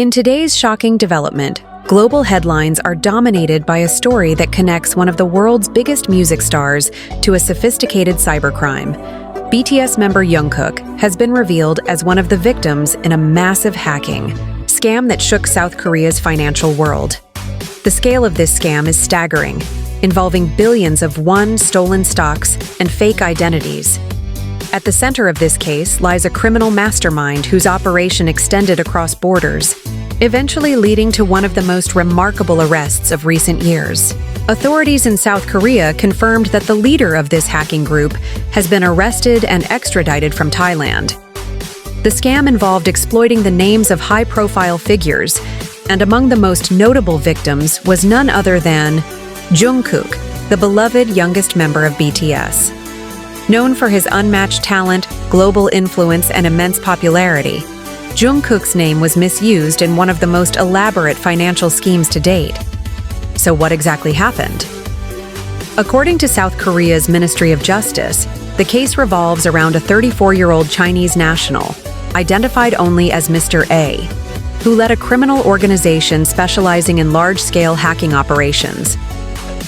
In today's shocking development, global headlines are dominated by a story that connects one of the world's biggest music stars to a sophisticated cybercrime. BTS member Jungkook has been revealed as one of the victims in a massive hacking scam that shook South Korea's financial world. The scale of this scam is staggering, involving billions of stolen stocks and fake identities. At the center of this case lies a criminal mastermind whose operation extended across borders, eventually leading to one of the most remarkable arrests of recent years. Authorities in South Korea confirmed that the leader of this hacking group has been arrested and extradited from Thailand. The scam involved exploiting the names of high-profile figures, and among the most notable victims was none other than Jungkook, the beloved youngest member of BTS. Known for his unmatched talent, global influence, and immense popularity, Jungkook's name was misused in one of the most elaborate financial schemes to date. So what exactly happened? According to South Korea's Ministry of Justice, the case revolves around a 34-year-old Chinese national, identified only as Mr. A, who led a criminal organization specializing in large-scale hacking operations.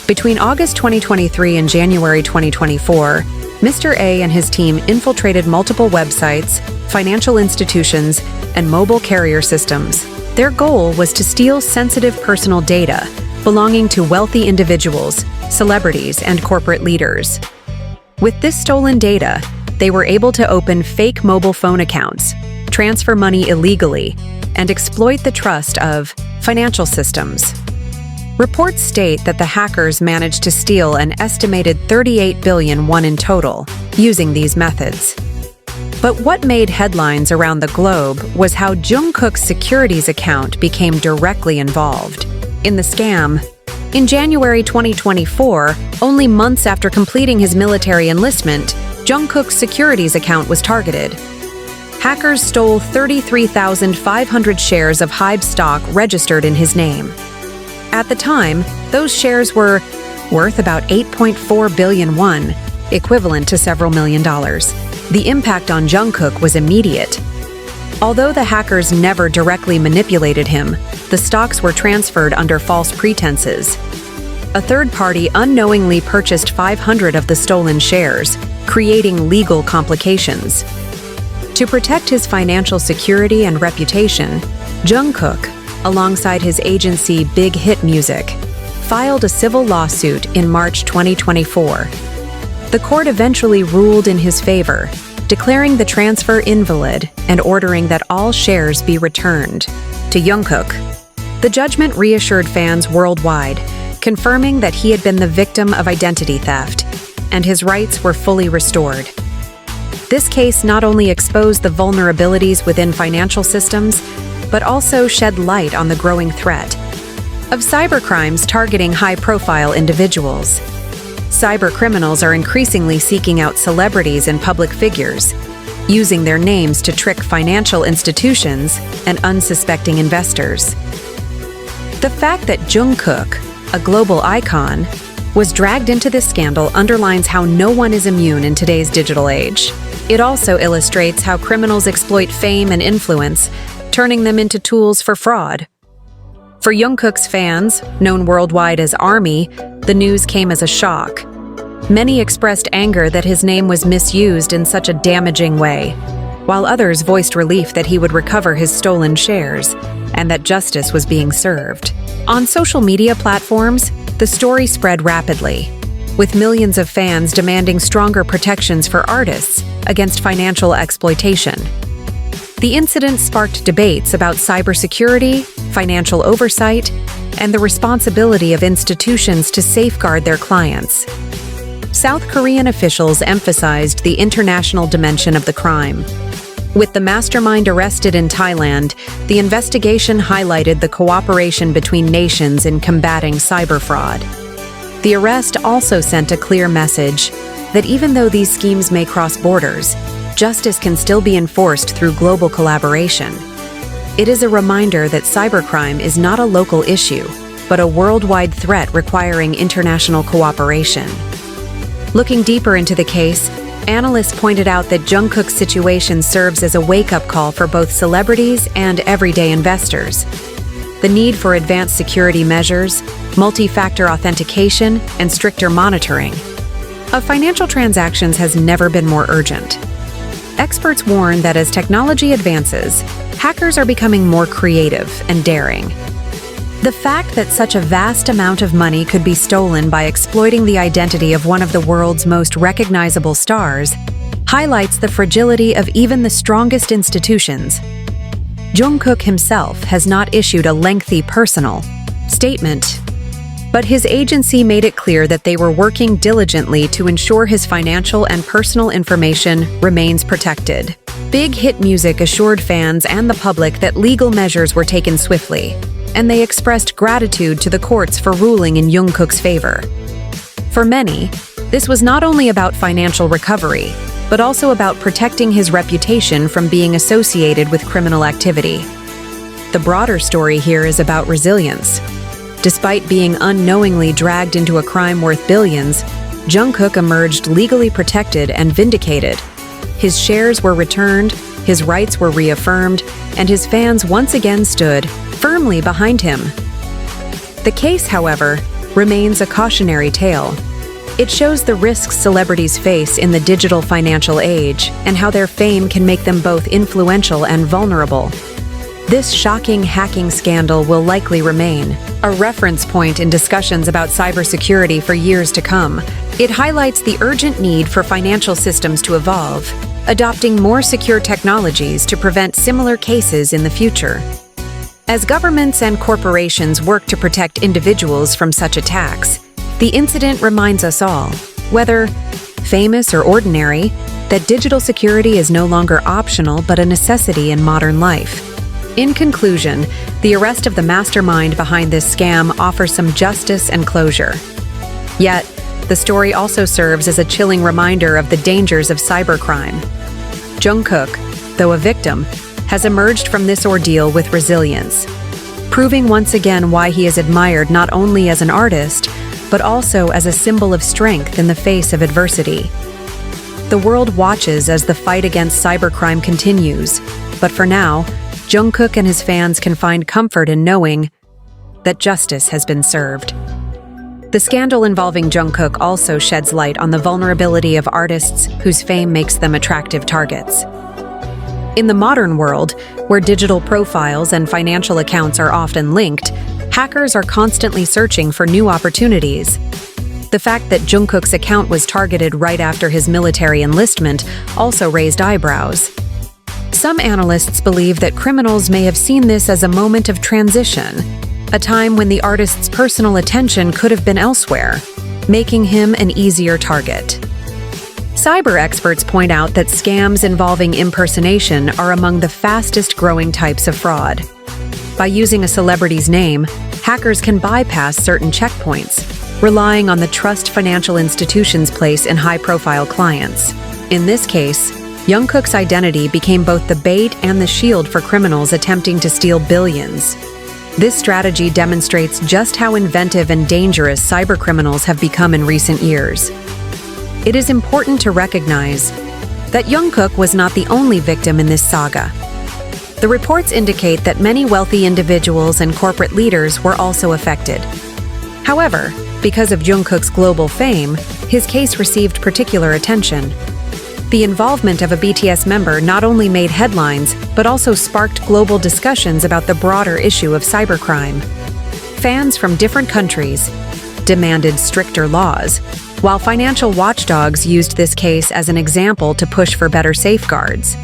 Between August 2023 and January 2024, Mr. A and his team infiltrated multiple websites, financial institutions, and mobile carrier systems. Their goal was to steal sensitive personal data belonging to wealthy individuals, celebrities, and corporate leaders. With this stolen data, they were able to open fake mobile phone accounts, transfer money illegally, and exploit the trust of financial systems. Reports state that the hackers managed to steal an estimated 38 billion won in total using these methods. But what made headlines around the globe was how Jungkook's securities account became directly involved in the scam. In January 2024, only months after completing his military enlistment, Jungkook's securities account was targeted. Hackers stole 33,500 shares of HYBE stock registered in his name. At the time, those shares were worth about 8.4 billion won, equivalent to several $million. The impact on Jungkook was immediate. Although the hackers never directly manipulated him, the stocks were transferred under false pretenses. A third party unknowingly purchased 500 of the stolen shares, creating legal complications. To protect his financial security and reputation, Jungkook, alongside his agency Big Hit Music, filed a civil lawsuit in March 2024. The court eventually ruled in his favor, declaring the transfer invalid and ordering that all shares be returned to Jungkook. The judgment reassured fans worldwide, confirming that he had been the victim of identity theft, and his rights were fully restored. This case not only exposed the vulnerabilities within financial systems, but also shed light on the growing threat of cybercrimes targeting high-profile individuals. Cybercriminals are increasingly seeking out celebrities and public figures, using their names to trick financial institutions and unsuspecting investors. The fact that Jungkook, a global icon, was dragged into this scandal underlines how no one is immune in today's digital age. It also illustrates how criminals exploit fame and influence, turning them into tools for fraud. For Jungkook's fans, known worldwide as ARMY, the news came as a shock. Many expressed anger that his name was misused in such a damaging way, while others voiced relief that he would recover his stolen shares and that justice was being served. On social media platforms, the story spread rapidly, with millions of fans demanding stronger protections for artists against financial exploitation. The incident sparked debates about cybersecurity, financial oversight, and the responsibility of institutions to safeguard their clients. South Korean officials emphasized the international dimension of the crime. With the mastermind arrested in Thailand, the investigation highlighted the cooperation between nations in combating cyber fraud. The arrest also sent a clear message that even though these schemes may cross borders, justice can still be enforced through global collaboration. It is a reminder that cybercrime is not a local issue, but a worldwide threat requiring international cooperation. Looking deeper into the case, Analysts pointed out that Jungkook's situation serves as a wake-up call for both celebrities and everyday investors. The need for advanced security measures, multi-factor authentication, and stricter monitoring of financial transactions has never been more urgent. Experts warn that as technology advances, hackers are becoming more creative and daring. The fact that such a vast amount of money could be stolen by exploiting the identity of one of the world's most recognizable stars highlights the fragility of even the strongest institutions. Jungkook himself has not issued a lengthy personal statement, but his agency made it clear that they were working diligently to ensure his financial and personal information remains protected. Big Hit Music assured fans and the public that legal measures were taken swiftly, and they expressed gratitude to the courts for ruling in Jungkook's favor. For many, this was not only about financial recovery, but also about protecting his reputation from being associated with criminal activity. The broader story here is about resilience. Despite being unknowingly dragged into a crime worth billions, Jungkook emerged legally protected and vindicated. His shares were returned, his rights were reaffirmed, and his fans once again stood firmly behind him. The case, however, remains a cautionary tale. It shows the risks celebrities face in the digital financial age and how their fame can make them both influential and vulnerable. This shocking hacking scandal will likely remain a reference point in discussions about cybersecurity for years to come. It highlights the urgent need for financial systems to evolve, adopting more secure technologies to prevent similar cases in the future. As governments and corporations work to protect individuals from such attacks, the incident reminds us all, whether famous or ordinary, that digital security is no longer optional but a necessity in modern life. In conclusion, the arrest of the mastermind behind this scam offers some justice and closure. Yet, the story also serves as a chilling reminder of the dangers of cybercrime. Jungkook, though a victim, has emerged from this ordeal with resilience, proving once again why he is admired not only as an artist, but also as a symbol of strength in the face of adversity. The world watches as the fight against cybercrime continues, but for now, Jungkook and his fans can find comfort in knowing that justice has been served. The scandal involving Jungkook also sheds light on the vulnerability of artists whose fame makes them attractive targets. In the modern world, where digital profiles and financial accounts are often linked, hackers are constantly searching for new opportunities. The fact that Jungkook's account was targeted right after his military enlistment also raised eyebrows. Some analysts believe that criminals may have seen this as a moment of transition, a time when the artist's personal attention could have been elsewhere, making him an easier target. Cyber experts point out that scams involving impersonation are among the fastest-growing types of fraud. By using a celebrity's name, hackers can bypass certain checkpoints, relying on the trust financial institutions place in high-profile clients. In this case, Jungkook's identity became both the bait and the shield for criminals attempting to steal billions. This strategy demonstrates just how inventive and dangerous cybercriminals have become in recent years. It is important to recognize that Jungkook was not the only victim in this saga. The reports indicate that many wealthy individuals and corporate leaders were also affected. However, because of Jungkook's global fame, his case received particular attention. The involvement of a BTS member not only made headlines, but also sparked global discussions about the broader issue of cybercrime. Fans from different countries demanded stricter laws, while financial watchdogs used this case as an example to push for better safeguards.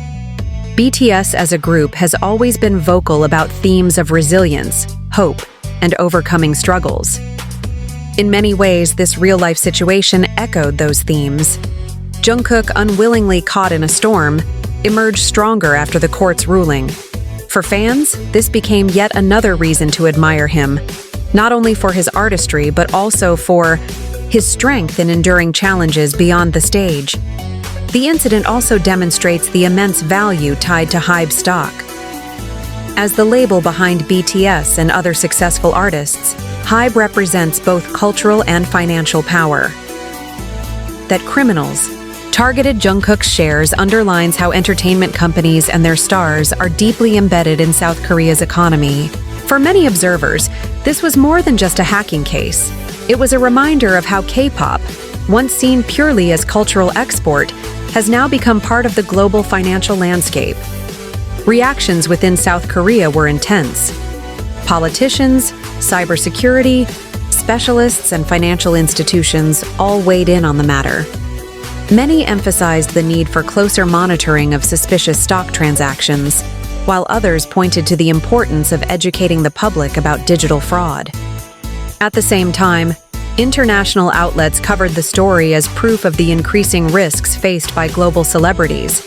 BTS as a group has always been vocal about themes of resilience, hope, and overcoming struggles. In many ways, this real-life situation echoed those themes. Jungkook, unwillingly caught in a storm, emerged stronger after the court's ruling. For fans, this became yet another reason to admire him, not only for his artistry but also for his strength in enduring challenges beyond the stage. The incident also demonstrates the immense value tied to HYBE stock. As the label behind BTS and other successful artists, HYBE represents both cultural and financial power. That criminals, Targeted Jungkook's shares underlines how entertainment companies and their stars are deeply embedded in South Korea's economy. For many observers, this was more than just a hacking case. It was a reminder of how K-pop, once seen purely as cultural export, has now become part of the global financial landscape. Reactions within South Korea were intense. Politicians, cybersecurity, specialists, and financial institutions all weighed in on the matter. Many emphasized the need for closer monitoring of suspicious stock transactions, while others pointed to the importance of educating the public about digital fraud. At the same time, international outlets covered the story as proof of the increasing risks faced by global celebrities.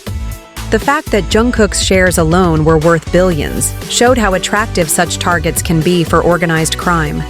The fact that Jungkook's shares alone were worth billions showed how attractive such targets can be for organized crime.